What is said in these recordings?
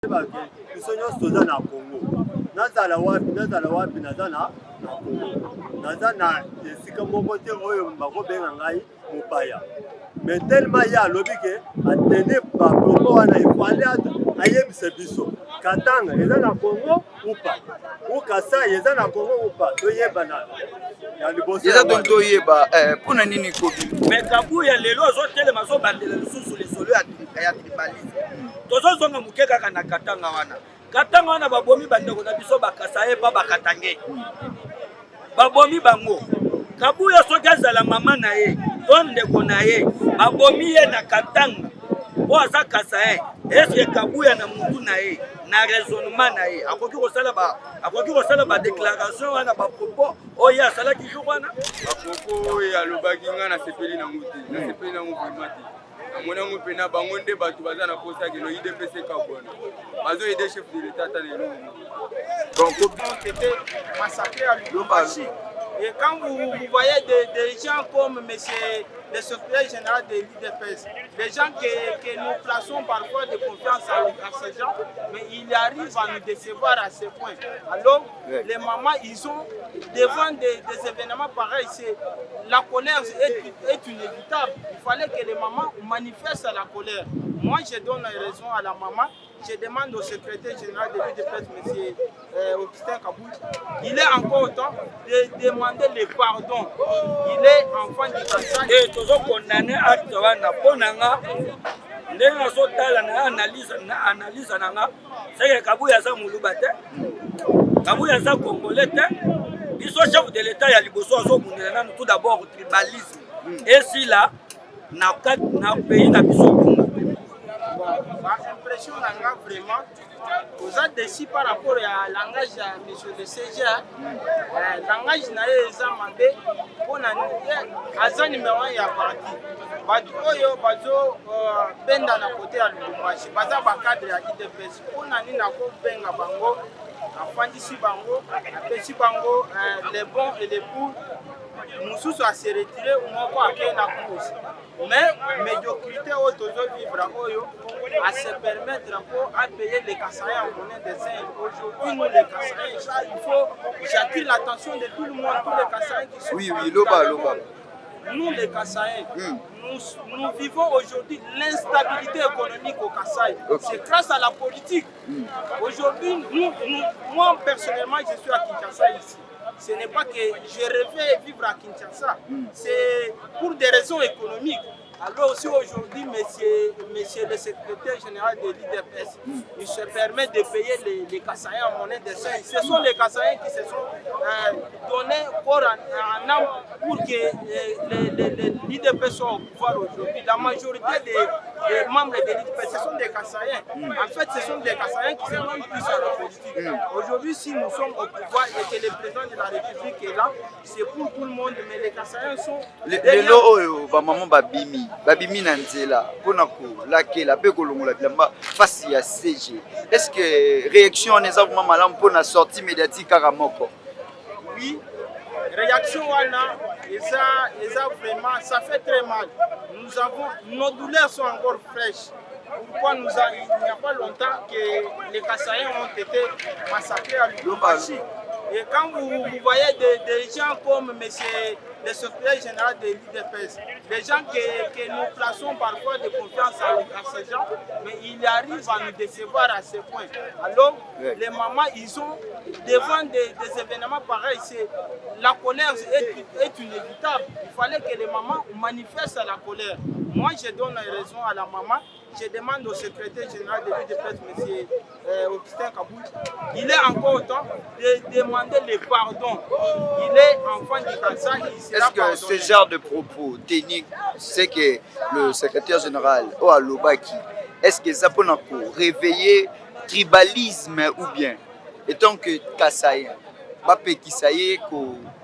biso nyonso toza na Congo, nazala wapi naza na Congo, naza na esika moko te oyo bakobenga ngai mopaya. Mais tellement ya alobi ke atene bapropo wana efale ayebisa biso Katanga eza na Congo upa ou Kasai eza na Congo upa toyebana ya liboso eza donc toyeba mpona nini kobi mais Kabuya lelo azotelema azobandela lisusu lisolo ya tribalisme tozozonga moke kaka na Katanga wana babomi bandeko na biso bakasaye pa bakatange babomi bango. Kabuya soki azala mama na ye to ndeko na ye babomi ye na Katanga po aza kasaye, eske Kabuya na mutu na ye na raisonnement na ye akoki kosala badéclaration wana bapropos oyo asalaki jour wana bapropos oyo alobaki nga nasepeli nango te nasepeli nango vraimen te namonango mpena bango nde bato baza na posa keno idps kabwana bazoyede chef de l'état ata lelo donc massacré à Lubumbashi. Et quand vous voyez des gens comme monsieur le secrétaire général de l'IDPS, des gens que nous plaçons parfois de confiance à ces gens, mais ils arrivent à nous décevoir à ce point. Alors, les mamans, ils ont, devant des événements pareils, la colère est inévitable. Il fallait que les mamans manifestent la colère. Moi, je donne raison à la maman. Je demande au secrétaire général de l'UDPS, M. Augustin Kaboul, il est encore temps de demander le pardon. Il est enfant du Kassai. Et tous les condamnés à Tonanga, les analyse c'est que Kabuya za Moulubate, Kabuya za Congolais, ils sont chefs de l'État, il y a les tout d'abord tribalisme. Et si là, dans le pays, il y a l'impression vraiment, vous êtes déçus par rapport à langage de M. le CGA. Langage n'a pas été pour un numéro 1 à partir. Badoyo bazo benda na côté à Lubumbashi, baza bakadre ya IDPS. Pour nani na ko benga bango, afandisi bango, apesi bango les bons et les pour. Mususu a se retiré ou moko ake na course. Mais médiocrité au tozo vivre oyo à se permettre à payer les Kassaïens en monnaie de zinc. Aujourd'hui, nous les Kassaïens, il faut j'attire l'attention de tout le monde, tous les Kassaïens qui sont oui, loba. Nous les Kassaïens, nous vivons aujourd'hui l'instabilité économique au Kassai. Okay. C'est grâce à la politique. Aujourd'hui, moi personnellement, je suis à Kinshasa ici. Ce n'est pas que je rêvais vivre à Kinshasa, c'est pour des raisons économiques. Alors aussi aujourd'hui, monsieur le secrétaire général de l'IDPS, il se permet de payer les Kassaïens en monnaie de zinc. Ce sont les Kassaïens qui se sont donnés corps en âme pour que l'IDPS soit au pouvoir aujourd'hui. La majorité des membres de l'IDPS, ce sont des Kassaïens. En fait, ce sont des Kassaïens qui se donnent plus à la politique. Aujourd'hui, si nous sommes au pouvoir et que le président de la République est là, c'est pour tout le monde, mais les Kassaïens sont... Les lots, maman babimi. Babimi Nanzela, Ponako, pe kolongola bilamba face à CG. Est-ce que réaction en exemple malam pour la sortie médiatique Karamoko? Oui, réaction wana, ça vraiment, ça fait très mal. Nos douleurs sont encore fraîches. Pourquoi il n'y a pas longtemps que les Kassaïens ont été massacrés à Lubumbashi. Et quand vous voyez des gens comme monsieur le secrétaire général de l'IDPS, des gens que nous plaçons parfois de confiance à ces gens, mais ils arrivent à nous décevoir à ce point. Alors, les mamans, ils ont, devant des événements pareils, la colère est inévitable. Il fallait que les mamans manifestent la colère. Moi, je donne raison à la maman. Je demande au secrétaire général de l'UDPS, M. Augustin Kaboul, il est encore temps de demander le pardon. Il est enfant du Kassai, il sera pardonné. Est-ce que ce genre de propos techniques, c'est que le secrétaire général Oalobaki, est-ce que ça peut réveiller tribalisme ou bien, étant que Kassai, Bape Kisaye,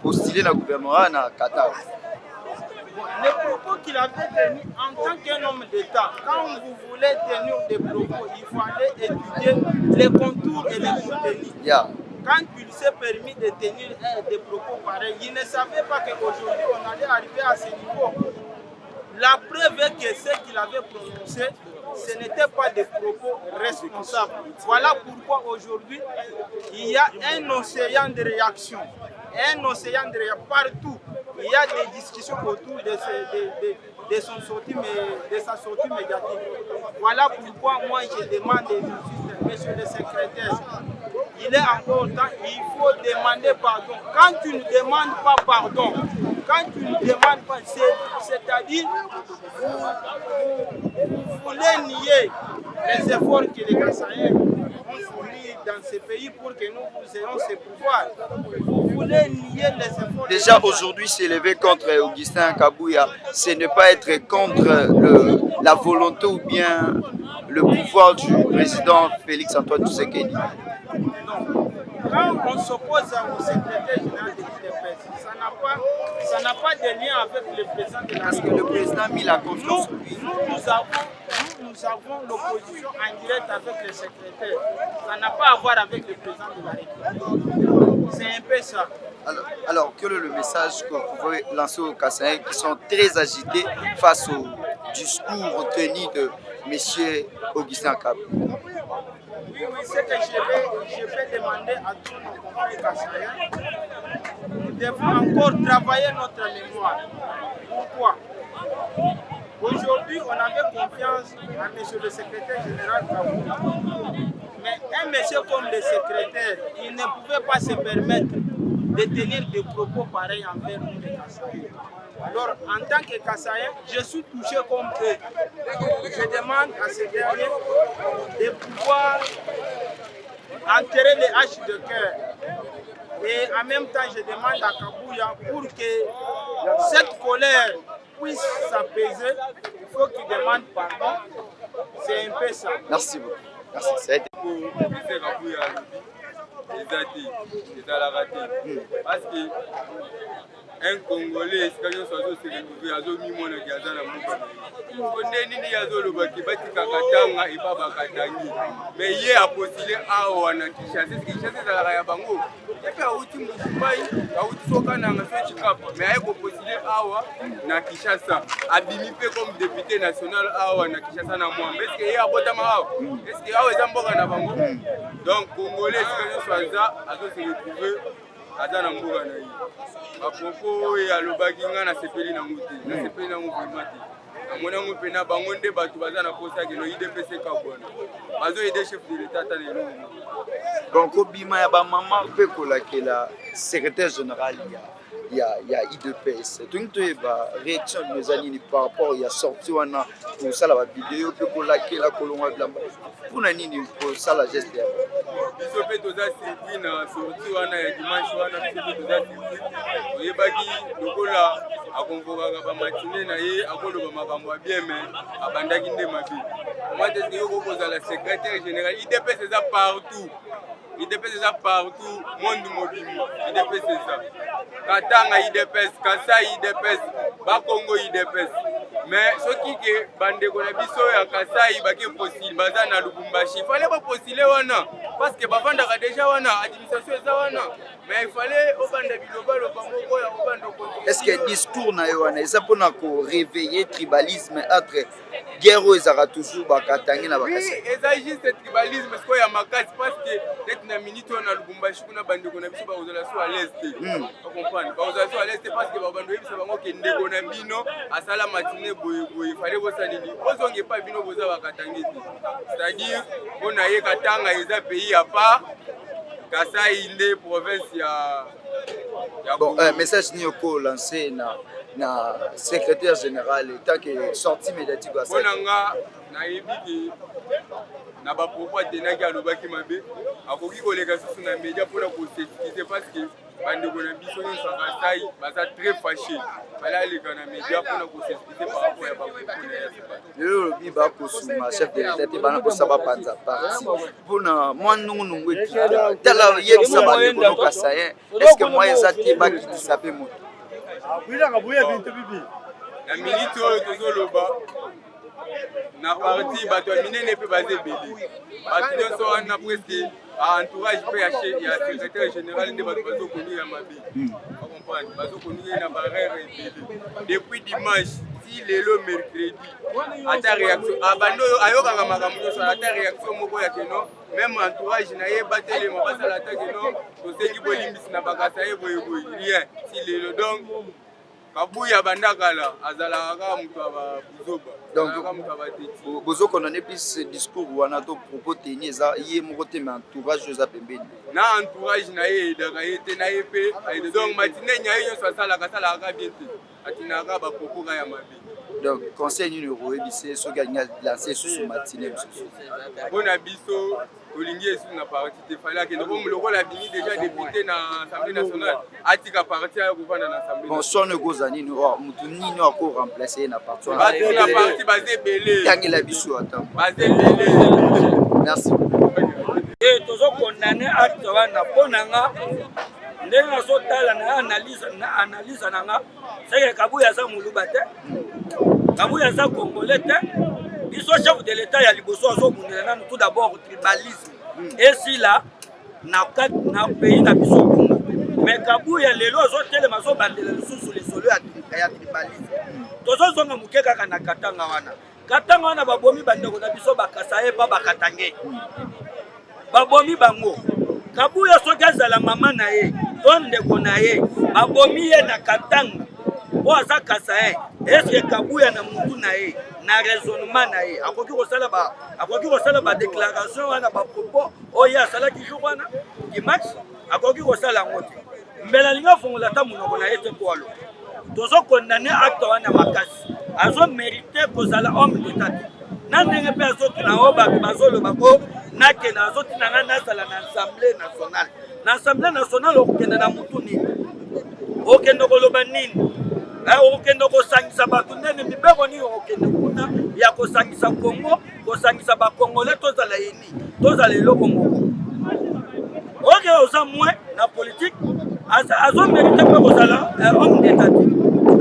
postulé dans le gouvernement na Qatar? Les propos qu'il avait tenus en tant qu'un homme d'État, quand vous voulez tenir des propos, il fallait étudier les contours et les contenus. Quand il s'est permis de tenir des propos pareils, il ne savait pas qu'aujourd'hui on allait arriver à ce niveau. La preuve est que ce qu'il avait prononcé ce n'était pas des propos responsables. Voilà pourquoi aujourd'hui, il y a un océan de réactions. Un océan de réactions partout. Il y a des discussions autour de sa sortie médiatique. Voilà pourquoi moi je demande aux justices, monsieur le secrétaire, il est encore temps, il faut demander pardon. Quand tu ne demandes pas pardon, quand tu ne demandes pas, c'est-à-dire vous voulez nier les efforts que les Kassaïens ont fournis dans ce pays pour que nous ayons ce pouvoir. Vous voulez nier les efforts. Déjà aujourd'hui s'élever contre Augustin Kabouya, c'est ne pas être contre la volonté ou bien le pouvoir du président Félix Antoine Tshisekedi. Quand on s'oppose au secrétaire général de l'UDPS, ça n'a pas de lien avec le président de la République. Parce que le président a mis la confiance en lui. Nous avons l'opposition en direct avec le secrétaire. Ça n'a pas à voir avec le président de la République. C'est un peu ça. Alors, quel est le message que vous pouvez lancer aux Kassaïens qui sont très agités face au discours tenu de M. Augustin Kabouya? Oui, c'est que je vais demander à tous nos confrères kassaïens. Nous devons encore travailler notre mémoire. Pourquoi? Aujourd'hui, on avait confiance à monsieur le secrétaire général Kabouya. Mais un monsieur comme le secrétaire, il ne pouvait pas se permettre de tenir des propos pareils envers nous les Kassaïens. Alors, en tant que Kassaïen, je suis touché comme eux. Je demande à ces derniers de pouvoir enterrer les haches de cœur. Et en même temps, je demande à Kabouya pour que cette colère puisse s'apaiser, il faut qu'il demande pardon. C'est un peu ça. Merci beaucoup. Merci. Ça a été. Parce que un Congolais, c'est quand se retrouve à Zomimona qui a dans la mouche. Nini yazolobaki batika katanga et pas bakatangi. Mais hier a postulé à Oana Kinshasa, Kinshasa ezalaka ya bango. Epe auti Mutumbai, auti soka na ngafechi kapa. Mais aye ko postulé awa na Kinshasa. Abimi pe comme député national awa na Kinshasa na moi. Est-ce que yé abotama awa? Est-ce que awa ezamboka na bango? Donc Congolais c'est quand ça azo se retrouver aza na mboka na ye. Apropos ya lobaki nga na sepeli na nguti. Na sepeli na nguti mati. Amona ngo pena bango nde batu baza na posa ke no IDPS kabwana. Bazo aider chef de l'état ta lelo. Donc obima ya ba maman pe kolakela secrétaire général il y a IDPS. Donc tu ba réaction de mes amis par rapport il y a sorti wana pour ça la vidéo pe kolakela kolonga blamba. Pour nini pour ça la geste ya. Biso pe toza surpris na sorti wana ya dimanche wana biso pe toza surpris. Oyebaki lokola akonvokaka ba matinée na ye akoloba makambo ya bien mais abandaki nde mabe. Moi est-ce que yoko kozala secrétaire général IDPS eza partout. IDPS eza partout, monde mobile. IDPS eza. Katanga IDPS, Kasai IDPS, Bakongo IDPS. Mais ce qui est bandeko na biso ya Kasai baki possible baza na Lubumbashi. Il fallait pas postuler wana parce que bavandaka déjà wana administration eza wana. Mais il fallait au banda biloba le bango ya obanda ko. Est-ce que discours na wana eza pona ko réveiller tribalisme entre guerre ezaka toujours bakatangi na bakasi? Oui, eza juste tribalisme parce que ya makasi parce que net na minute wana Lubumbashi kuna bandeko na biso ba ozala so à l'est. Vous comprenez? Ba ozala so à l'est parce que ba bando yebisa bango ke ndeko na bino asala matinée boye boye fallait bosalini. Ozonge pas bino boza bakatangi. C'est-à-dire on a ye katanga eza pays à part. Kasai nde province ya bon message ni oko lancé na secrétaire général tant que sortie médiatique à ça. Bonanga na yebiki na ba propos tenaki alobaki mabe akoki koleka susu na média pour la conséquence parce que bandeko na biso nyonso Kasai baza très fâché bala leka na média pour la conséquence par rapport à ba propos le bi ba kosuma chef de l'état te bana kosaba panza parti pona mwanungu nungu tala yebisa bandeko no Kasai est-ce que moi ezati ba kitisa pe moto abuira kabuya bintu bibi na milite oyo tozoloba na parti bato ya minene mpe baza ebele bato nyonso wana presque entourage mpe ya secrétaire général nde bato bazokonu ya mabe bakomprendre bazokonu ye na barere ebele depuis dimanche ti lelo mercredi ata réaction abando ayokaka makambo nyonso ata réaction moko ya keno même entourage na ye batelema basala ata keno toseki bolimbisi na bakasa ye boyeboyi rien ti lelo donc Kabuya bandakala azalaka kaka mutu aba buzoba donc mutu aba teti bozo condamner plus discours wana to propos teni eza ye moko te mais entourage eza pembeni na entourage na ye edaka ye te na ye pe donc matine nya ye nyonso asalaka kaka bien te atinaka bapropos kaka ya mabe. donc conseil nini okoyebise soki alingi lancer susu matine mosusu mpona biso olingi esu na parti te fali akende po lokola bimi déjà député na assemblée nationale atika parti ayo kovanda na assemblée bon sono ekozala nini mutu nini akoremplace ye na parti wana bato na parti baza ebele tangela biso ata baza ebele. merci tozokondane acte wana mpo na nga ndenge nazotala na analyse na nga seke Kabuya aza moluba te Kabuya aza congolais te biso chef de l'état ya liboso azobundela nanu tout d'abord tribalisme esila na pays na biso Congo mais Kabuya lelo azotelema azobandela lisusu lisolo ya tribalisme tozozonga moke kaka na katanga wana babomi bandeko na biso bakasa ye pa bakatange babomi bango Kabuya soki azala mama na ye to ndeko na ye babomi ye na katanga po aza kasa ye eske Kabuya na mutu na ye na raisonnement na ye akoki kosala ba déclaration wana ba propos oyo asalaki jour wana dimanche akoki kosala yango te mbela linga fongola ta monoko na ye te po alo tozokondane acte wana makasi azomérite kozala homme d'état te na ndenge mpe azotuna oyo bato bazoloba ko nakende azotinanga nazala na assemblée nationale okokende na mutu nini okende koloba nini okende kosangisa bato ndenge mibeko nini okende kuna ya kosangisa Congo kosangisa bakongole tozala yeni tozala eloko moko oke oza mwe na politique azomérite mpe kozala homme d'état te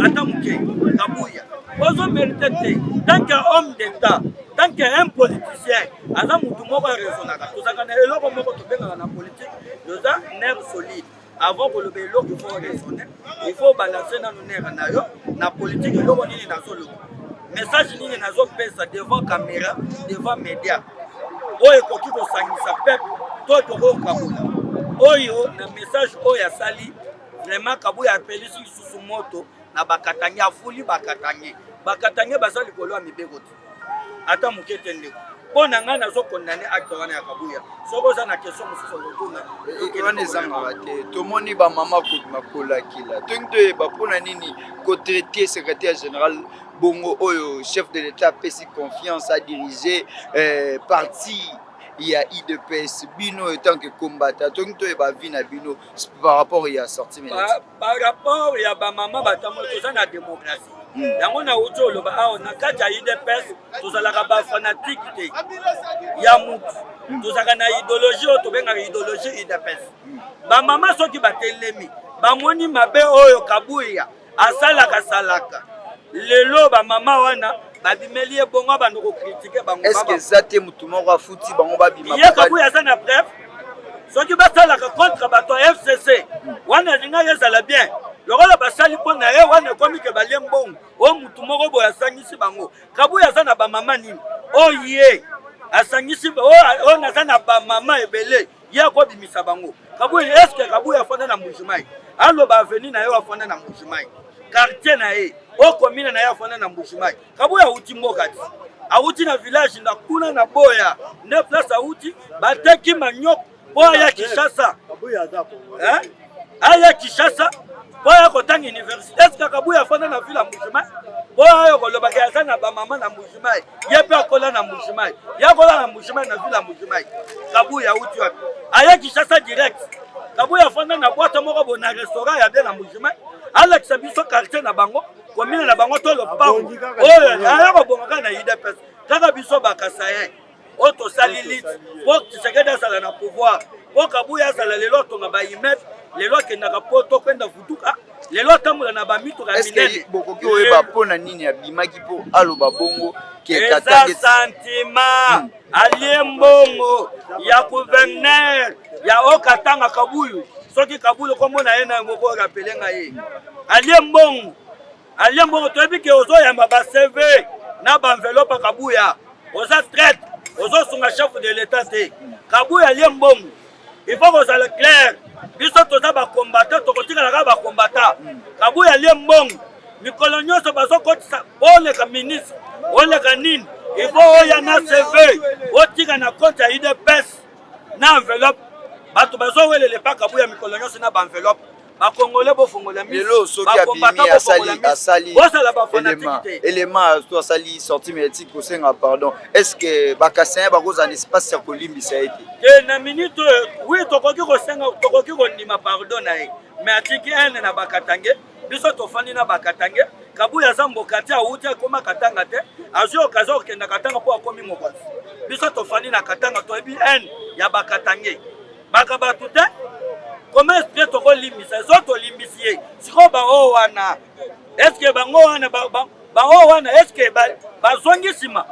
ata moke Kabuya ozomérite te tant que homme d'état tant qu'un politicien aza mutu moko araisonnaka tozalaka na eloko moko tobengaka na politique yoza nerf solide avant koloba eloko il faut raisonner il faut balancer nano nerf na yo na politique eloko nini nazoloba message nini nazopesa devant caméra devant média oyo ekoki kosangisa peuple to tokokabola oyo na message oyo asali vraiment Kabuya apelisi lisusu moto na bakatange afuli bakatange baza likolo ya mibeko te ata moke te ndeko mpo na ngai nazokondane acte wana ya Kabuya soki oza na question mosusu okotuna wana ezangaka te tomoni bamama makolakila tongi toyeba mpona nini kotraite secrétaire général bongo oyo chef de l'état apesi confiance à diriger parti ya IDPS bino etant que combattant tongi toyeba vi na bino par rapport ya sorti par rapport ya bamama batamoli toza na démocratie yango na uti oloba awa na kati ya UDPS tozalaka bafanatike te ya mutu tozalaka na idéologie oyo tobengaka idéologie UDPS bamama soki batelemi bamoni mabe oyo Kabuya asalaka lelo bamama wana babimeli ye bongo bando kokritike bango est-ce que eza te mutu moko afuti bango babima ye Kabuya aza na bref soki basalaka contre bato ya FCC wana alingaki ezala bien lokola basali mpo na ye wana ekomi ke balie mbongo oyo mutu moko boye asangisi bango Kabuya aza na bamama nini oyo ye asangisi oyo naza na bamama ebele ye akobimisa bango Kabuya eske Kabuya afanda na Mbujimayi aloba aveni na ye afanda na Mbujimayi quartier na ye oyo komine na ye afanda na Mbujimayi Kabuya auti mboka ti auti na village na kuna na boya nde place auti bateki manyoko po aya Kinshasa aya Kinshasa po aya kotanga université eske Kabuya afanda na ville ya Mbujimayi po aya kolobaka aza na bamama na Mbujimayi ye mpe akola na Mbujimayi ye akola na Mbujimayi na ville ya Mbujimayi Kabuya auti wapi aya Kinshasa direct Kabuya afanda na boîte moko bo na restaurant ya bien na Mbujimayi alakisa biso quartier na bango komine na bango to lopango oyo aya kobongaka na UDPS kaka biso bakasa ye oyo tosali liti po Tshisekedi azala na pouvoir po Kabuya azala lelo atonga baimmeuble lelo akendaka po tokwenda futuka lelo atambola na bamituka ya minene bokoki oyeba mpona nini abimaki mpo aloba bongo eza sentiment alie mbongo ya gouverneur ya okatanga Kabuyu soki Kabuyu kombo na ye na yango ko rappelenga ye alie mbongo alie mbongo toyebi ke ozoyamba bacv na baenveloppe kabuya oza traite ozosunga chef de l'état te kabuya alie mbongo il faut kozala clair biso toza bakombata tokotikalaka bakombata kabuya alie mbongo mikolo nyonso bazokotisa oleka ministre oleka nini il faut oya na cv otika na compte ya idps na enveloppe bato bazowelele pa kabuya mikolo nyonso na baenveloppe bakongole bofongola lelo soki abimi asali élément to asali sorti médiatique kosenga pardon est-ce que bakasayen bakozala espace ya kolimbisa ete te na minute oui tokoki kosenga tokoki kondima pardon na ye mais atiki ene na bakatange biso tofandi na bakatange kabuya aza mboka te awuti akoma katanga te azwi okazo okenda katanga mpo akomi mokonzi biso tofandi na katanga toyebi ene ya bakatange baka bato te comment est-ce que toko limbisa so to limbisi ye siko bango wana est-ce que bango wana bango wana est-ce que bazongi sima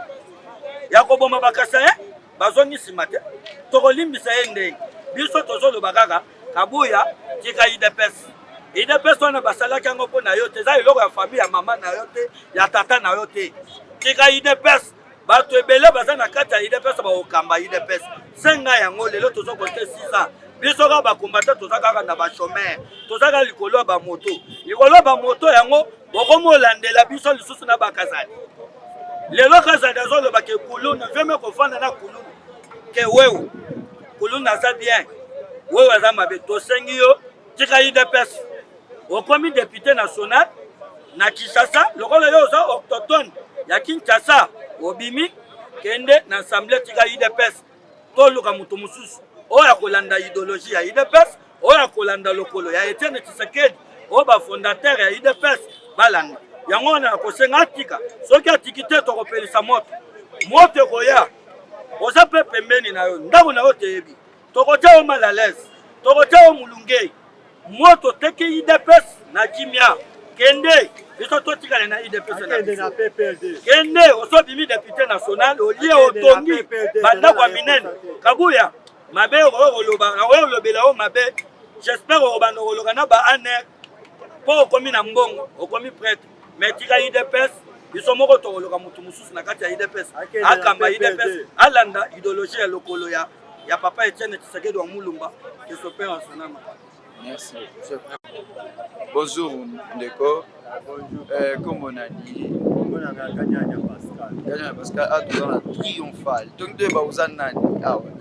ya koboma bakasa ye bazongi sima te toko limbisa ye ndenge biso tozoloba kaka kabuya tika idps wana basalaki yango mpo na yo te eza eloko ya famille ya mama na yo te ya tata na yo te tika idps bato ebele baza na kati ya idps bakokamba idps senga yango lelo tozokote 6 ans biso kaka bakombata toza kaka na bachomere toza kaka likolo ya bamoto likolo ya bamoto yango bokomi olandela biso lisusu na bakazali lelo kazali azoloba ke kuluna veme kofanda na kuluna ke wewe kuluna aza bien wewe aza mabe tosengi yo tika idps okomi député national na Kinshasa lokola yo oza autochtone ya Kinshasa obimi kende na assemblée tika idps toluka mutu mususu oya kolanda idéologie ya idps oya kolanda lokolo ya Etienne Tshisekedi o ba fondateur ya idps balanda yango na kosenga atika soki atiki te tokopelisa moto ekoya oza mpe pembeni na yo ndako na yo teyebi tokotia yo mal à l'aise tokotia yo mulunge moto teki idps na kimia kende biso totikale na idps na kende osobimi député national olie otongi bandako ya minene kabuya mabe olobela o mabe j'espère obanda koloka na ba aner po okomi na mbongo okomi prêtre mais tika idps biso moko tokoloka mutu mususu na kati ya idps akamba idps alanda idéologie ya lokolo ya papa Etienne Tshisekedi wa Mulumba que son père en son âme. Merci. Bonjour Ndeko. Bonjour. Comment on a dit? Kanyanya Pascal. Kanyanya Pascal a tout dans la triomphale. Donc de bauzanani. Ah ouais.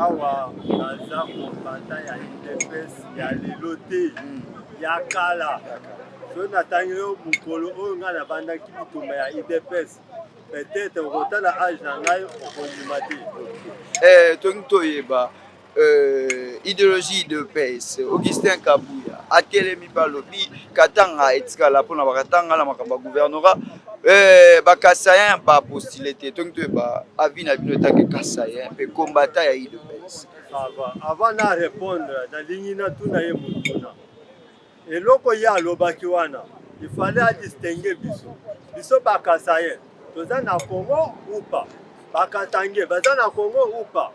Awa naza kombata ya idps ya lelo te ya kala so natangi yo mokolo oyo ngai nabandaki bitumba ya idps peut-être okotala age na ngai okondima te tongi toyeba idéologie de PES Augustin Kabuya atelemi balobi katanga etikala mpona bakatanga na makambo ya gouvernorat bakasayen bapostule te tongi toyeba avi na bino etake kasayen mpe kombata ya idps avant na répondre nalingi natuna ye motuna eloko ye alobaki wana ifale adistingue biso bakasayen toza na Congo upa bakatange baza na Congo upa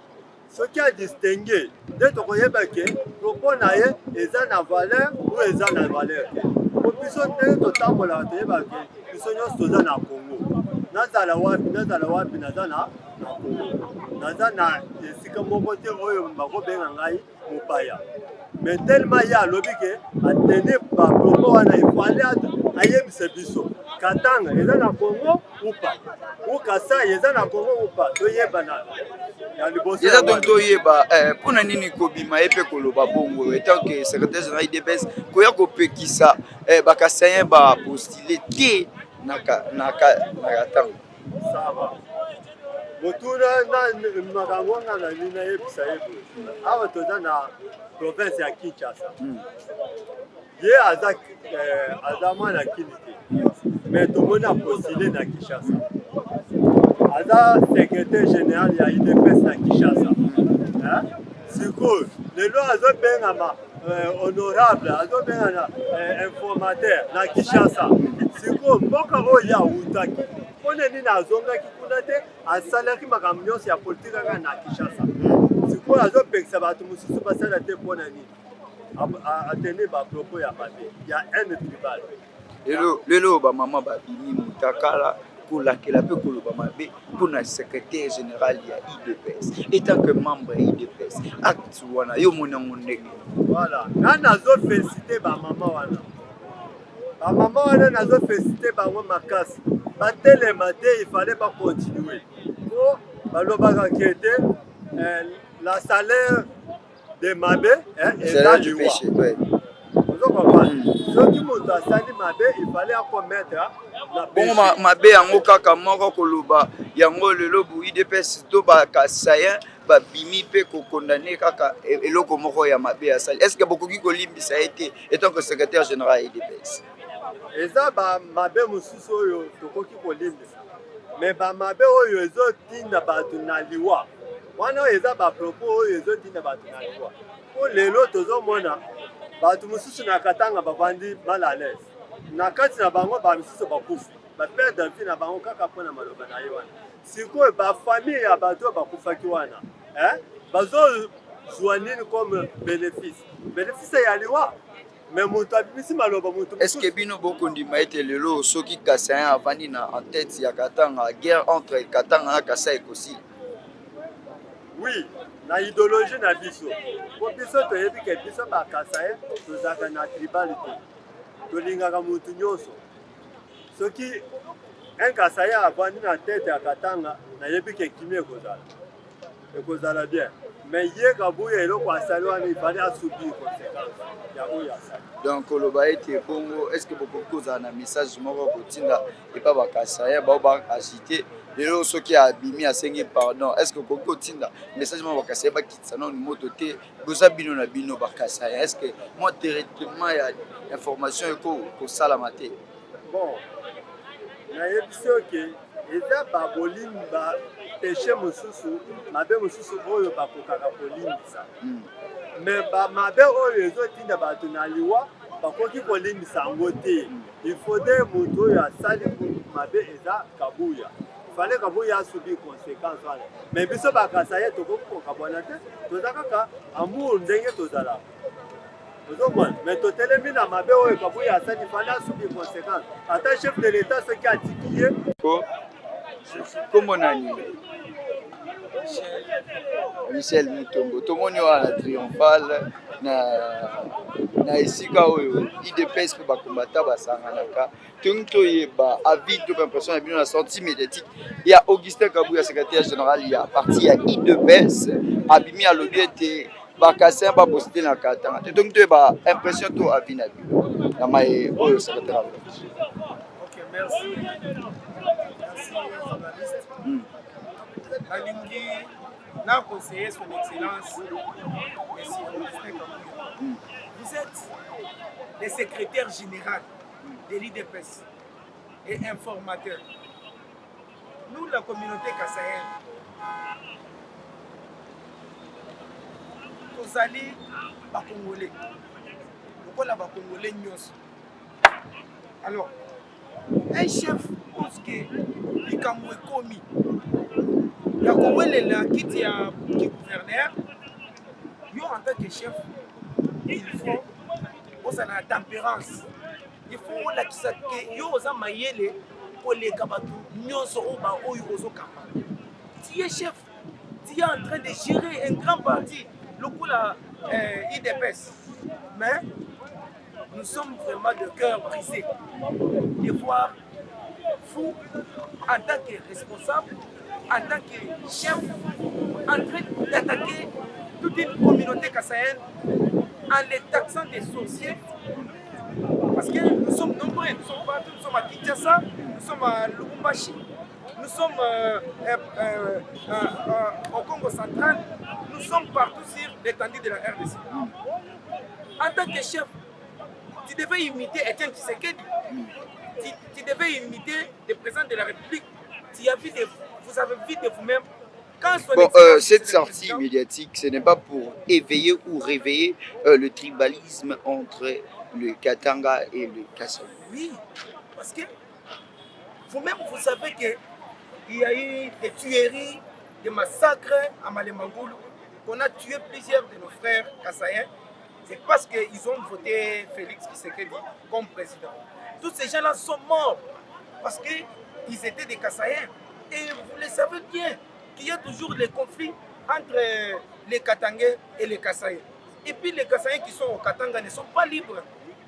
soki adistingue nde tokoyeba ke propos na ye eza na valeur ou eza na valeur te po biso ndenge totambolaka toyeba ke biso nyonso toza na Congo nazala wapi naza na Congo naza na esika moko te oyo bakobenga ngai mopaya mais tellement ye alobi ke atene bapropos wana efale ayebisa biso katanga eza na Congo upa ukasai eza na Congo upa toyebana eza donc toyeba mpona nini kobima ye mpe koloba bongo etant que secrétaire général idps koya kopekisa bakasayen bapostule te na katanga sawa motuna na makambo nga na yebisa ye awa toza na province ya Kinshasa ye aza mwana kini te mais tomoni apostule na Kinshasa aza secrétaire général ya idps na Kinshasa sikoyo lelo azobengama honorable azobengana informateur na Kinshasa sikoyo mboka oyo ye awutaki mpona nini azongaki kuna te asalaki makambo nyonso ya politike kaka na Kinshasa sikoyo azopekisa bato mosusu basala te mpona nini atene bapropos ya mabe ya haine tribal lelo ba maman ba bimi mutakala kolakela pe koloba mabe pour le secrétaire général ya IDPS étant que membre ya IDPS acte wana yo monango ndenge. Voilà, nga nazo féliciter ba maman wana. Ba maman wana nazo féliciter bango makasi. Batelema te, il fallait pas continuer. Pour balobaka kete la salaire de mabe est dans du le péché, ouais. Vous comprenez? Ce qui m'a sali mabe, il fallait commettre la péché. Bon mabe yango kaka moko koloba yango lelo bu IDPS to ba kasaya ba bimi pe ko condamner kaka eloko moko ya mabe ya sali. Est-ce que beaucoup qui kolimbisa été étant que secrétaire général IDPS? Eza ba mabe mususu oyo tokoki kolimbisa. Mais ba mabe oyo ezotinda bato na liwa. Wana eza ba propos oyo ezotinda bato na liwa. Po lelo tozomona bato mususu na Katanga babandi mal à l'aise. Na kati na bango ba misusu bakufi. Ba perdre vie na bango kaka pona maloba na ye wana. Sikoyo ba famille ya bato bakufaki wana. Bazo zwa nini comme bénéfice. Bénéfice ya liwa. Mais mutu abimisi maloba mutu. Est-ce que bino boko ndima ete lelo soki Kasayan avandi na en tête ya Katanga guerre entre Katanga na Kasai aussi? Oui, na idéologie na biso. Po biso toyebi ke biso ba Kasaye tozaka na tribalité. Tolingaka mutu nyonso. Soki un Kasaye avandi na tête ya Katanga nayebi ke kimi ekozala bien. Mais ye kabuya eloko asali wana il fallait asubir conséquence ya oyo asali. Donc koloba ete bongo est-ce que beaucoup kozala na message moko kotinda epa ba Kasaye ba ba agité lelo soki abimi asengi pardon est-ce que beaucoup kotinda message moko ba Kasaye ba kitisa non moto te boza bino na bino ba Kasaye est-ce que moi directement ya information ko sala maté? Bon, nayebi soki eza ba bolimba péché mususu mabe mususu oyo bakokaka kolimbisa. Mais ba mabe oyo ezotinda bato na liwa bakoki kolimbisa yango te. Il faudrait mutu oyo asali mabe eza kabuya. Il fallait kabuya asubir conséquence wana. Mais biso ba Kasaye tokoki kokabwana te. Toza kaka amour ndenge tozala. Mais totelemi na mabe oyo kabuya asali il fallait asubir conséquence. Ata chef de l'État ce qui a tikiye. Comment nani? Michel Mutombo tomoni wana triomphal na esika oyo IDPS pe bakombata basanganaka tongi toyeba avis to impression na bino na sortie médiatique ya Augustin Kabuya secrétaire général ya parti ya IDPS abimi alobi ete bakasin babosite na Katanga te tongi toyeba impression to avis na bino na maye oyo secrétaire. Ok, merci. Merci journaliste. Alingi n'a conseillé son excellence, monsieur Augustin Kabuya. Vous êtes le secrétaire général de l'IDPS et informateur. Nous, la communauté kassaïenne, nous allons à Congolais. Nous allons à Congolais. Alors, un chef pense que les Camerounais commis. La Congolais là qui est gouverneur, yo en tant que chef, il faut aussi la tempérance. Il faut la qui s'attque yo osa mayele pour les kabatu nyonso oba oyo ozo kamba. Tu es chef, tu es en train de gérer un grand parti, le coup la IDPS. Mais nous sommes vraiment de cœur brisé de voir vous en tant que responsable, en tant que chef, en train d'attaquer toute une communauté kassaïenne en les taxant des sorciers. Parce que nous sommes nombreux, nous sommes partout, nous sommes à Kinshasa, nous sommes à Lubumbashi, nous sommes au Congo central, nous sommes partout sur l'étendue de la RDC. En tant que chef, tu devais imiter Etienne Tshisekedi, tu devais imiter le président de la République. Vous avez vu de vous-même. Bon, cette sortie médiatique, ce n'est pas pour éveiller ou réveiller le tribalisme entre le Katanga et le Kasaï. Oui, parce que vous-même, vous savez qu'il y a eu des tueries, des massacres à Malémangoulou, qu'on a tué plusieurs de nos frères kassaïens. C'est parce qu'ils ont voté Félix Tshisekedi comme président. Tous ces gens-là sont morts parce qu'ils étaient des Kassaïens. Et vous le savez bien qu'il y a toujours les conflits entre les Katangais et les Kassaïens. Et puis les Kassaïens qui sont au Katanga ne sont pas libres.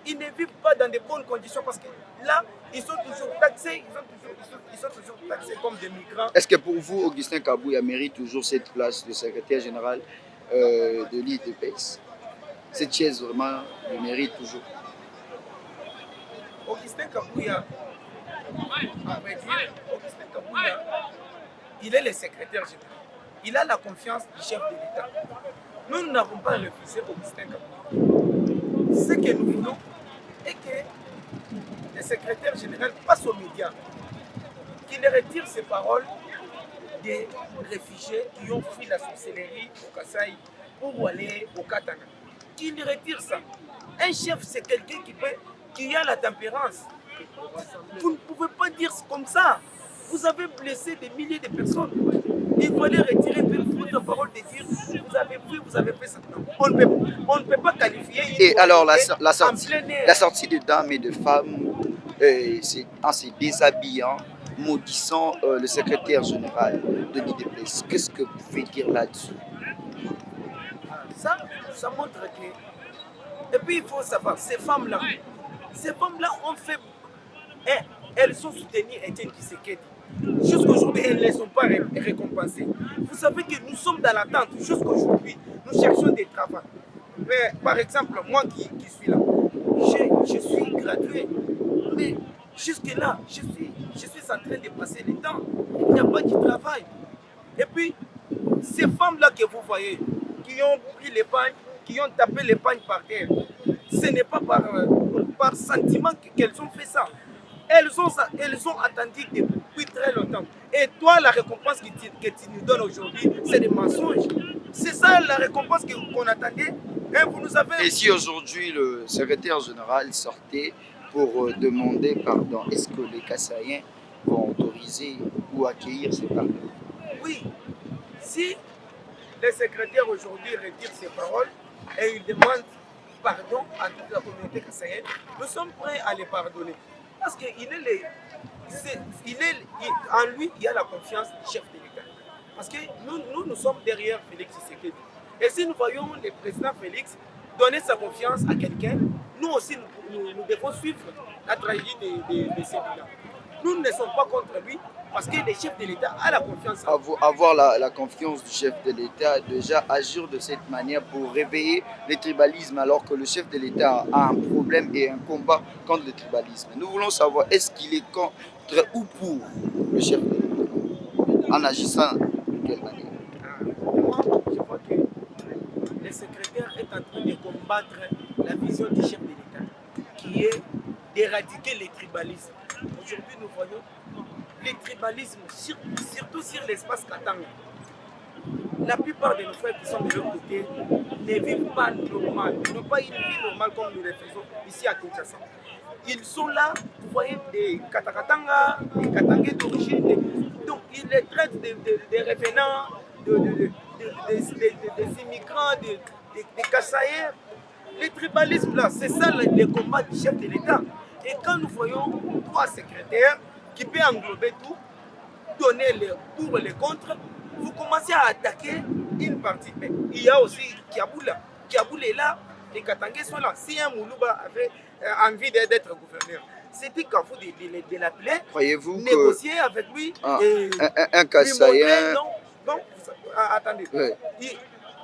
Ils ne vivent pas dans de bonnes conditions parce que là, ils sont toujours taxés, ils sont toujours taxés comme des migrants. Est-ce que pour vous, Augustin Kabouya mérite toujours cette place de secrétaire général de l'IDPS? Cette chaise vraiment le mérite toujours. Augustin Kabouya, à vrai dire, Augustin Kabouya, il est le secrétaire général. Il a la confiance du chef de l'État. Nous n'avons pas refusé Augustin Kabouya. Ce que nous voulons est que le secrétaire général passe aux médias, qu'il retire ses paroles des réfugiés qui ont fui la sorcellerie au Kasaï pour aller au Katanga. Qu'il retire ça. Un chef, c'est quelqu'un qui a la tempérance. Vous ne pouvez pas dire comme ça. Vous avez blessé des milliers de personnes. Il fallait retirer votre parole de dire vous avez fait, vous avez fait ça. On ne peut pas qualifier. Et alors la sortie de dames et de femmes en se déshabillant, maudissant le secrétaire général de l'IDPS, qu'est-ce que vous pouvez dire là-dessus? Ça montre que... Et puis il faut savoir, ces femmes-là ont fait... Elles ont soutenu Etienne Tshisekedi. Jusqu'aujourd'hui, elles ne les ont pas récompensées. Vous savez que nous sommes dans l'attente. Jusqu'aujourd'hui, nous cherchons des travaux. Mais par exemple, moi qui suis là, je suis gradué. Mais jusque-là, je suis en train de passer le temps. Il n'y a pas de travail. Et puis, ces femmes-là que vous voyez, qui ont pris les pagnes, qui ont tapé les pagnes par terre, ce n'est pas par sentiment qu'elles ont fait ça. Elles ont attendu depuis très longtemps. Et toi, la récompense que tu nous donnes aujourd'hui, c'est des mensonges. C'est ça la récompense qu'on attendait. Et vous nous avez... Et si aujourd'hui le secrétaire général sortait pour demander pardon, est-ce que les Kassaïens vont autoriser ou accueillir ces pardons? Oui. Si le secrétaire aujourd'hui retire ses paroles et il demande pardon à toute la communauté kassaïenne, nous sommes prêts à les pardonner. Parce qu'en lui, il y a la confiance du chef de l'État. Parce que nous sommes derrière Félix Tshisekedi. Et si nous voyons le président Félix donner sa confiance à quelqu'un, nous aussi, nous devons suivre la tragédie de celui-là. Nous ne sommes pas contre lui parce que le chef de l'État a la confiance en lui. Avoir la confiance du chef de l'État, déjà agir de cette manière pour réveiller le tribalisme alors que le chef de l'État a un problème et un combat contre le tribalisme. Nous voulons savoir est-ce qu'il est contre ou pour le chef de l'État en agissant de quelle manière? Moi, je vois que le secrétaire est en train de combattre la vision du chef de l'État qui est d'éradiquer le tribalisme. Aujourd'hui, nous voyons le tribalisme, surtout sur l'espace Katanga. La plupart de nos frères qui sont de l'autre côté ne vivent pas normal, n'ont pas une vie normale comme nous le faisons ici à Kinshasa. Ils sont là, vous voyez, des Katakatanga, des Katangais d'origine, donc ils les traitent des revenants, des immigrants, des Kassaïens. Le tribalisme là, c'est ça le combat du chef de l'État. Et quand nous voyons trois secrétaires qui peuvent englober tout, donner les pour et les contre, vous commencez à attaquer une partie. Mais il y a aussi Kiaboula. Kiaboula est là, les Katangais sont là. Si un Moulouba avait envie d'être gouverneur, c'était qu'à vous de l'appeler, croyez-vous négocier avec lui. Un Kassaïen... Non, attendez. Ouais.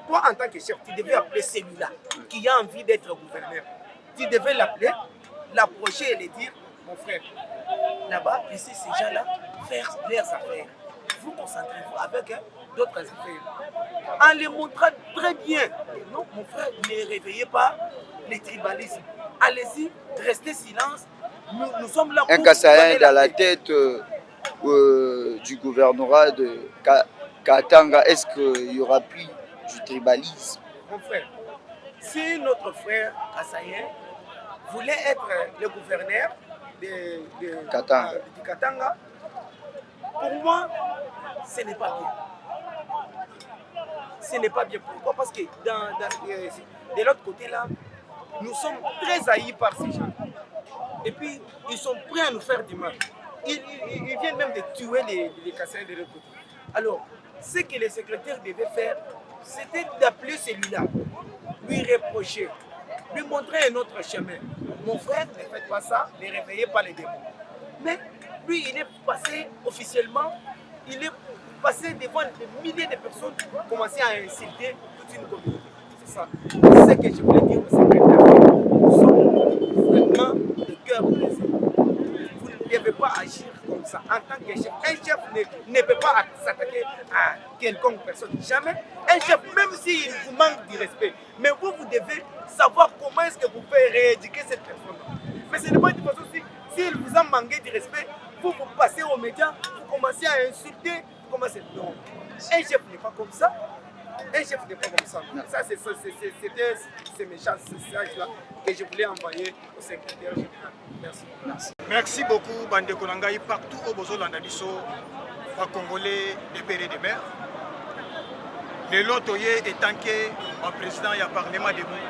Toi, en tant que chef, tu devais appeler celui-là qui a envie d'être gouverneur. Tu devais l'appeler, l'approcher et lui dire, mon frère, là-bas, laissez ces gens-là faire leurs affaires. Vous concentrez-vous avec d'autres affaires. En les montrant très bien. Non, mon frère, ne réveillez pas les tribalismes. Allez-y, restez silence. Nous sommes là pour... Un Kassaïen dans la tête du gouvernorat de Katanga, est-ce qu'il y aura plus du tribalisme? Mon frère, si notre frère Kassaïen voulait être le gouverneur du Katanga, pour moi, ce n'est pas bien. Ce n'est pas bien. Pourquoi? Parce que de l'autre côté là, nous sommes très haïs par ces gens. Et puis, ils sont prêts à nous faire du mal. Ils viennent même de tuer les Kassaïens de l'autre côté. Alors, ce que les secrétaires devaient faire, c'était d'appeler celui-là, lui reprocher, lui montrer un autre chemin. Mon frère, ne faites pas ça, ne réveillez pas les démons. Mais lui, il est passé officiellement, il est passé devant des milliers de personnes pour commencer à insulter toute une communauté. C'est ça. C'est ce que je voulais dire au secrétaire. Nous sommes vraiment de cœur brisé. Vous ne devez pas agir comme ça en tant que chef. Un chef ne peut pas s'attaquer à quelconque personne. Jamais. Un chef, même s'il vous manque du respect, mais vous devez savoir comment est-ce que vous pouvez rééduquer cette personne. Mais ce n'est pas de façon s'il vous a manqué du respect, vous passez aux médias, vous commencez à insulter, vous commencez. Non. Un chef n'est pas comme ça. Un chef n'est pas comme ça. Ça, c'était ces méchants messages-là que je voulais envoyer au secrétaire général. Merci. Merci. Merci beaucoup, Bande Konangaï, partout au Bozolanda Biso, aux Congolais, des pères et des mères. Le lotoye étant que le président y a parlement de vous.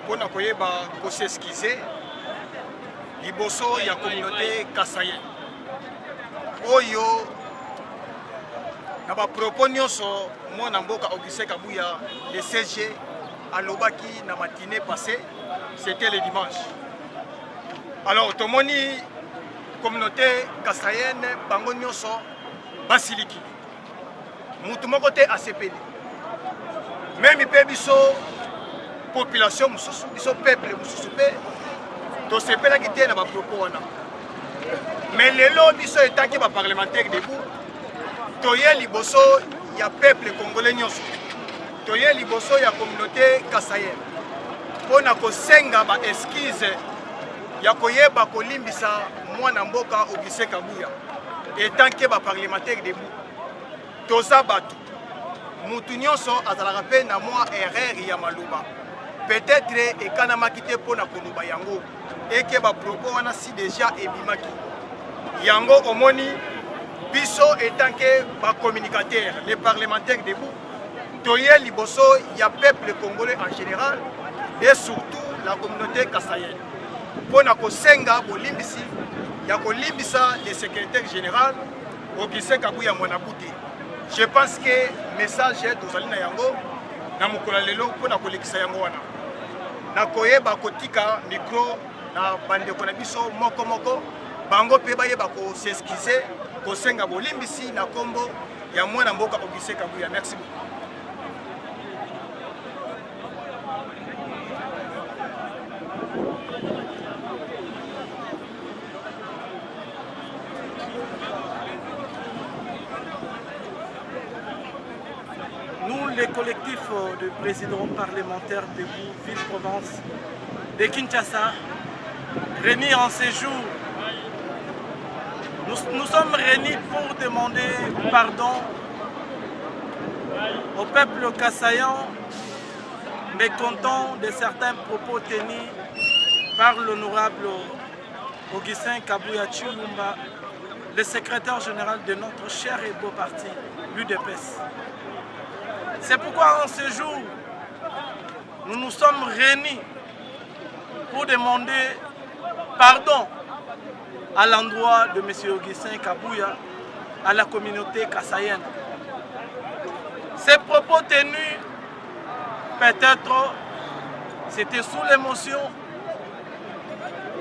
Pour nous s'excuser, liboso y a communauté Kassaïen. Oyo, na ba propos nyonso mwana mboka Augustin Kabuya le 16 juillet à Lobaki na matinée passée, c'était le dimanche. Alors tomoni communauté Kassaïenne bango nyonso basiliki. Mutu moko te ACPD. Même pe biso population mususu, biso peuple mususu pe to sepela ki te na ba propos wana. Mais lelo biso etanki ba parlementaire debout. Toye liboso ya peuple congolais nyonso. Toye liboso ya communauté Kassaïenne. Pona ko senga ba excuse ya koyeba kolimbisa mwana mboka Augustin Kabuya. Etanki ba parlementaire debout. Toza batu. Mutu nyonso azalaka pe na mwa erreur ya maloba. Peut-être ekanamaki te pona koluba yango. Eke ba propos wana si déjà ebimaki. Yango omoni biso étant que ba communicateur, les parlementaires debout, toye liboso ya peuple congolais en général et surtout la communauté kassaïenne. Pona ko senga bolimbisi ya ko limbisa le secrétaire général Augustin Kabuya Mwanabuti. Je pense que message tozali na yango na mokolo lelo pona ko lekisa yango wana. Na koyeba kotika micro na bandeko na biso moko moko bango pe bayeba ko s'excuser ko senga bolimbisi na kombo ya mwana mboka Augustin Kabuya. Merci beaucoup. Nous, les collectifs de présidents parlementaires de Ville-Provence de Kinshasa, réunis en séjour, nous sommes réunis pour demander pardon au peuple kassaïen, mécontent de certains propos tenus par l'honorable Augustin Kabuya Chilumba, le secrétaire général de notre cher et beau parti, l'UDPS. C'est pourquoi en ce jour, nous nous sommes réunis pour demander pardon à l'endroit de M. Augustin Kabuya, à la communauté kassaïenne. Ces propos tenus, peut-être, c'était sous l'émotion,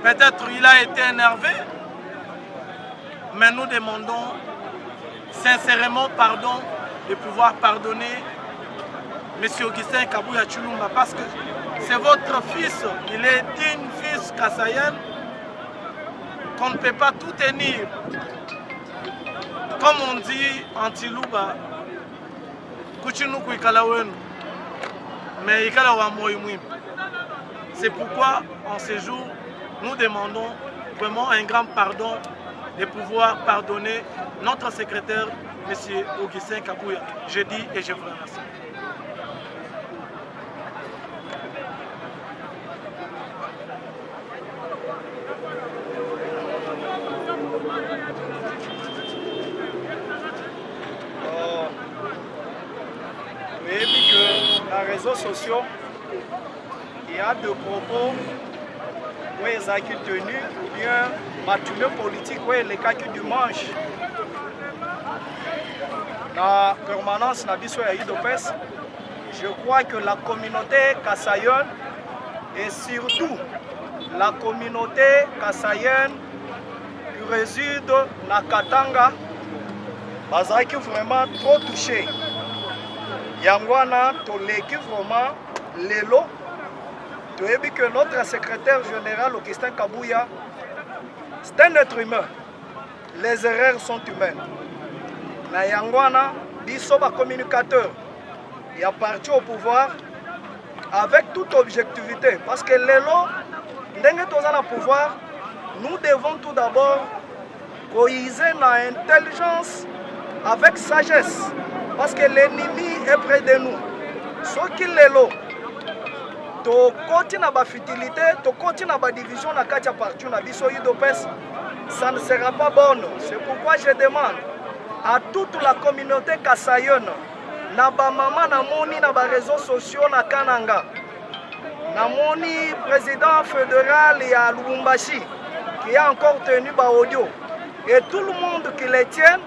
peut-être il a été énervé, mais nous demandons sincèrement pardon, de pouvoir pardonner M. Augustin Kabuya Chilumba, parce que c'est votre fils, il est digne fils kassaïen, qu'on ne peut pas tout tenir. Comme on dit en Tilouba, mais c'est pourquoi en ce jour, nous demandons vraiment un grand pardon de pouvoir pardonner notre secrétaire, M. Augustin Kabuya. Je dis et je vous remercie. Vous avez dit que dans les réseaux sociaux, il y a des propos oyo ezalaki tenu ou bien batume politique oyo elekaki dimanche na permanence na biso ya UDPS. Je crois que la communauté kasaïenne et surtout la communauté kasaïenne qui réside na Katanga bazalaki vraiment trop touché. Yangwana toleki vraiment lelo toyebi que notre secrétaire général Augustin Kabouya c'est un être humain. Les erreurs sont humaines. Na Yangwana biso ba communicateur il a parti au pouvoir avec toute objectivité parce que lelo ndenge toza na pouvoir nous devons tout d'abord coiser na intelligence avec sagesse parce que l'ennemi est près de nous. Ce qui lelo to koti na ba futilité, to koti na ba division na kati ya parti na biso UDPS, ça ne sera pas bon. C'est pourquoi je demande à toute la communauté kasaïenne, na ba mama na moni na ba réseaux sociaux na Kananga, na moni président fédéral ya Lubumbashi qui a encore tenu ba audio et tout le monde qui les tient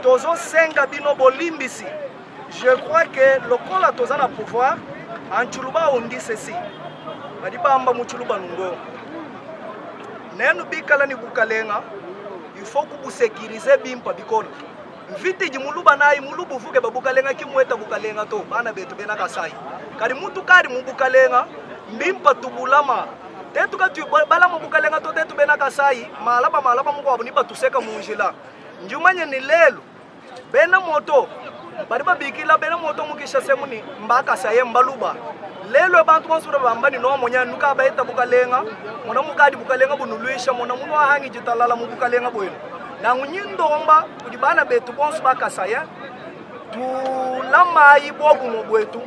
tozo senga bino bolimbisi. Je crois que le kola toza na pouvoir en Chuluba on dit ceci. Madiba amba mu Chuluba nungo. Nenu bikala ni bukalenga, il faut que vous sécuriser bimpa bikola. Vite ji muluba nayi mulubu vuke babukalenga kimweta bukalenga to bana betu bena kasai. Kari mutu kari mu bukalenga mbimpa tubulama. Tetu ka tu bala mu bukalenga to tetu bena kasai malaba muko abunipa tuseka munjila. Njumanye ni lelo bena moto bariba bikila bena moto mukisha semuni mbaka saye mbaluba lelo bantu bonsura bambani no monya nuka baita bukalenga mona mukadi bukalenga bunuluisha mona muno hangi jitalala mu bukalenga bwenu na nyindo kudibana betu bonsu baka saye tu lama ibobu mobwetu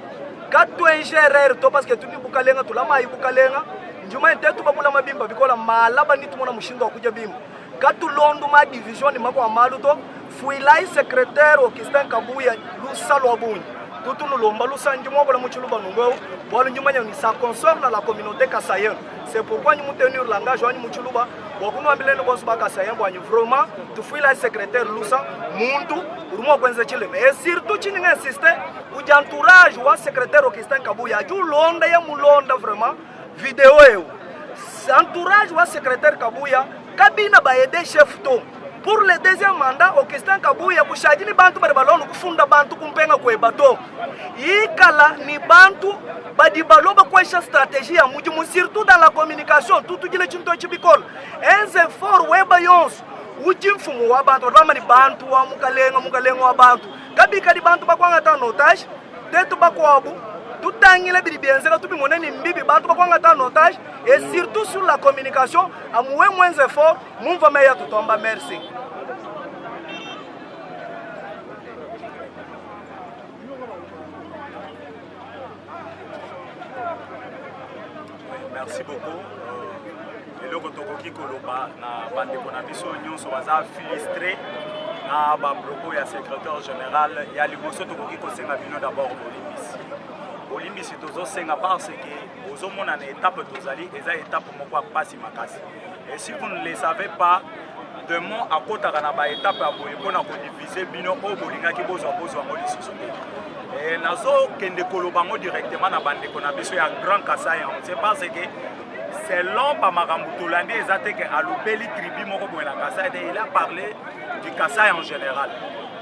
katu engerer to parce que tu ni bukalenga tu lama ibukalenga njuma ntetu babula mabimba bikola malaba nitu mona mushindo kuja bimba katu londo ma division ni mako amaluto fuilai secrétaire Augustin Kabouya lusa lobuni tutu lomba lusa njuma bola muchuluba nungo bola njuma ni ça concerne la communauté kasaïenne. C'est pourquoi nous tenir langage wani muchuluba bokuno ambilene bonso ba kasaïen boanyu vraiment tu fuilai secrétaire lusa muntu urumo kwenze chile et surtout chini insister u entourage wa secrétaire Augustin Kabouya ju londa ya mulonda vraiment vidéo eu entourage wa secrétaire Kabouya kabina ba aider chef to pour le deuxième mandat Augustin Kabouya kushajini bantu bari balonu kufunda bantu kumpenga kwe bato ikala ni bantu badi baloba kwesha stratégie ya muji surtout dans la communication tout gile chinto chibikol enze for weba yons ujimfumu wa bantu bama ni bantu wa mukalenga wa bantu kabika di bantu bakwanga ta notage tetu bakwabu tutangile bidi bienzeka tubi moneni mbibi bantu bakwanga ta notage et surtout sur la communication amoué moins effort mumva meya tutomba merci. Merci beaucoup. Et le Kotokoki Koloba, na bande konabiso nyonso baza frustré na ba propos ya secrétaire général ya liboso tokoki kosenga bino d'abord Olimbisi. Olimbisi tozo senga parce que ozo mona na étape tozali eza étape moko pasi makasi. Et si vous ne le savez pas, demain à kotaka na ba étape ya boye pona ko diviser bino o bolinga ki bozwa ngo lisusu. Et nazo kende kolobango directement na bande konabiso ya Grand Kasaï, c'est parce que selon Pamakambu Tolandi ezate que alobeli tribu moko boye na Kasaï, il a parlé du Kasaï en général.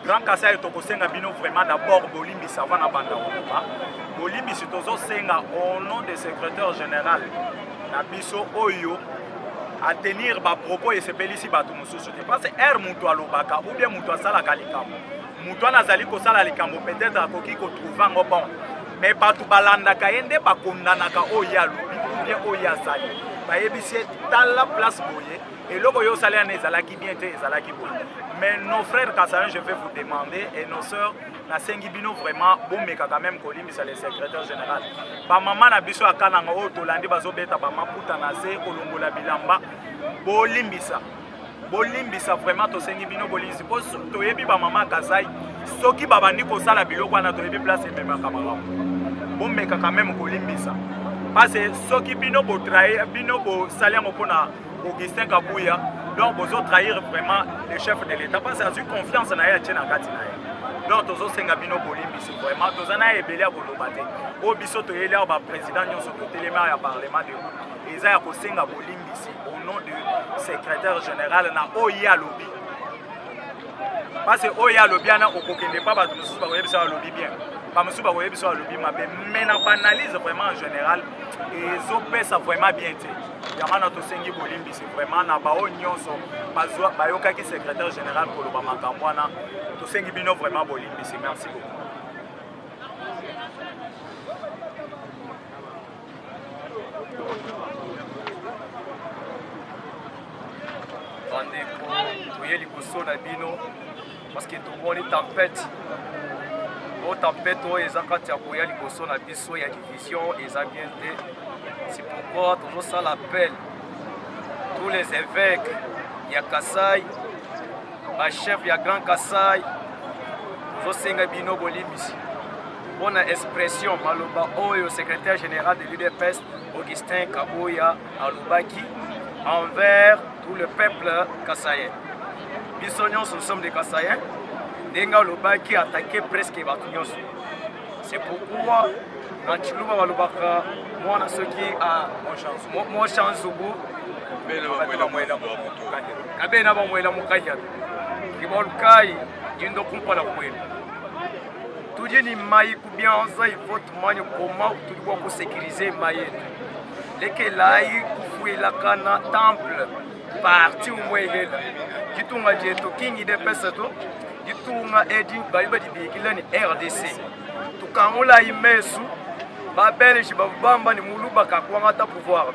Grand Kasaï tokosenga bino vraiment d'abord Bolimbisa avant na banda Oloba. Bolimbisa tozo senga au nom du secrétaire général na biso oyo à tenir ba propos et sepeli si batu mususu parce que mutu alobaka ou bien mutu asala kalikambo. Mutu anazali kosala likambo peut-être akoki ko trouver ngo bon. Mais batu balandaka yende bakondanaka oya lobi ou bien oya sali. Ba yebisi dans la place boye et logo yo sali anezalaki bien te ezalaki boye. Mais nos frères Kasaïens, je vais vous demander, et nos sœurs, na Sengibino vraiment, bon, mais quand même, Kolimbisa, le secrétaire général. Ba maman na biso akananga o tolandi bazo beta ba maputa na se kolongola bilamba. Bolimbisa. Bolimbisa vraiment to Sengibino Bolimbisa. To yebi ba maman Kasaï, soki babandi ko sala biloko na to yebi place même kamara. Bon, mais quand même Kolimbisa. parce que ceux qui bino bo trahir bino bo saler pona Augustin Kabuya donc bozo trahir vraiment le chef de l'État parce que a eu confiance na ya tena kati na ye donc tozo senga bino bolimbi c'est vraiment tozana ebele ya kolobate o biso to yele ba président nyonso to telema ya parlement de eza ya kosenga bolimbi au nom du secrétaire général na oya lobby parce que oya lobby ana okokende pas ba mususu ba yebisa lobby bien ba mususu ba yebisa lobby mabe mais na analyse vraiment en général et zo pesa vraiment bien té yamana to sengi bolimbi c'est vraiment na ba nyonso bazwa bayoka ki secrétaire général ko loba makambo wana to sengi bino vraiment bolimbi c'est merci beaucoup. Bandeko toye liboso na bino parce que tomoni tempête o tempête oyo eza kati ya koya liboso na biso ya division eza bien te. C'est pourquoi tozosala appel tous les évêques ya Kasai bachef ya Grand Kasai tozosenga bino bolimbisi mpona expression maloba oyo secrétaire général de l'UDPS Augustin Kabuya alobaki envers tout le peuple kassaïen. Biso nyonso nous sommes des Kassaïens. Denga lobaki attaqué presque bato nyonso. C'est pourquoi na Chiluba balobaka mwana soki a mo chance ubu kabena ba mwela mukaya. Kibolukai indo kumpala kweli. Tudi ni mai kubianza il faut tumanye comment tulikuwa ku sécuriser mai. Leke lai kufuela kana temple parti umwehela kitunga jeto kingi de pesato kitunga edi baliba dibikila ni RDC tukamula imesu babelge babamba ni muluba kakwanga ta pouvoir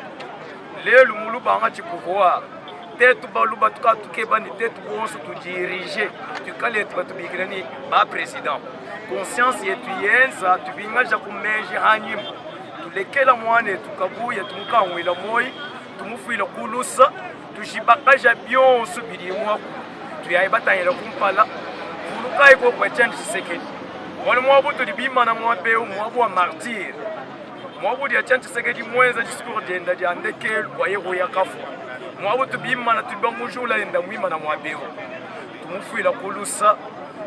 lelo muluba ngati pouvoir tetu baluba tukatuke ni tetu bonso tu diriger tukale tubikila ni ba président conscience yetu yenza tubingaja kumeje hanyim tulekela mwane tukabuya tumukanwila moyi tumufuila kulusa tujibakaja byonso biri mwaku tuyayibatanyela kumpala fulukai ko kwa Etienne Tshisekedi wale mwabu tulibima na mwapeu mwabu wa martyr mwabu ya Etienne Tshisekedi mwenza discours denda dia ndekelu kwa yego ya kafu mwabu tubima na tubangujula enda mwima na mwapeu tumufuila kulusa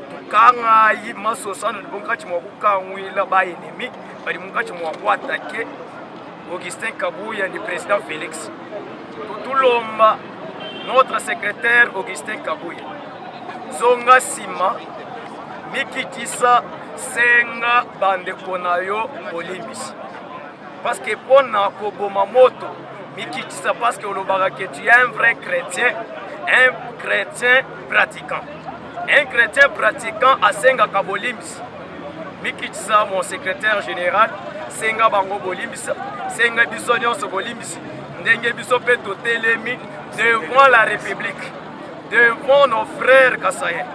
tukanga yi masosano libonkachi mwabu kanwila ba enemi bali munkachi mwabu atake Augustin Kabuya ni président Félix Tutulomba notre secrétaire Augustin Kabuya zonga sima mikitisa senga bandeko na yo bolimbisi parce que pona koboma moto mikitisa parce que olobaka que tu es un vrai chrétien pratiquant un chrétien pratiquant asenga kabolimbisi mikitisa mon secrétaire général senga bango bolimbisa senga biso nyonso bolimbisi ndenge biso pe totelemi devant la République devant nos frères kassaïens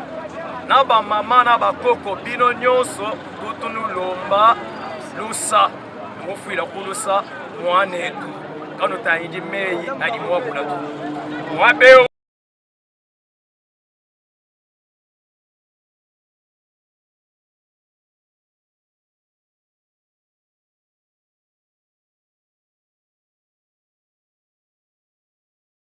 na ba mama na ba koko bino nyonso tutunu lomba lusa mofuila kulusa mwanetu kano tayidi meyi ali mwabula tu mwabe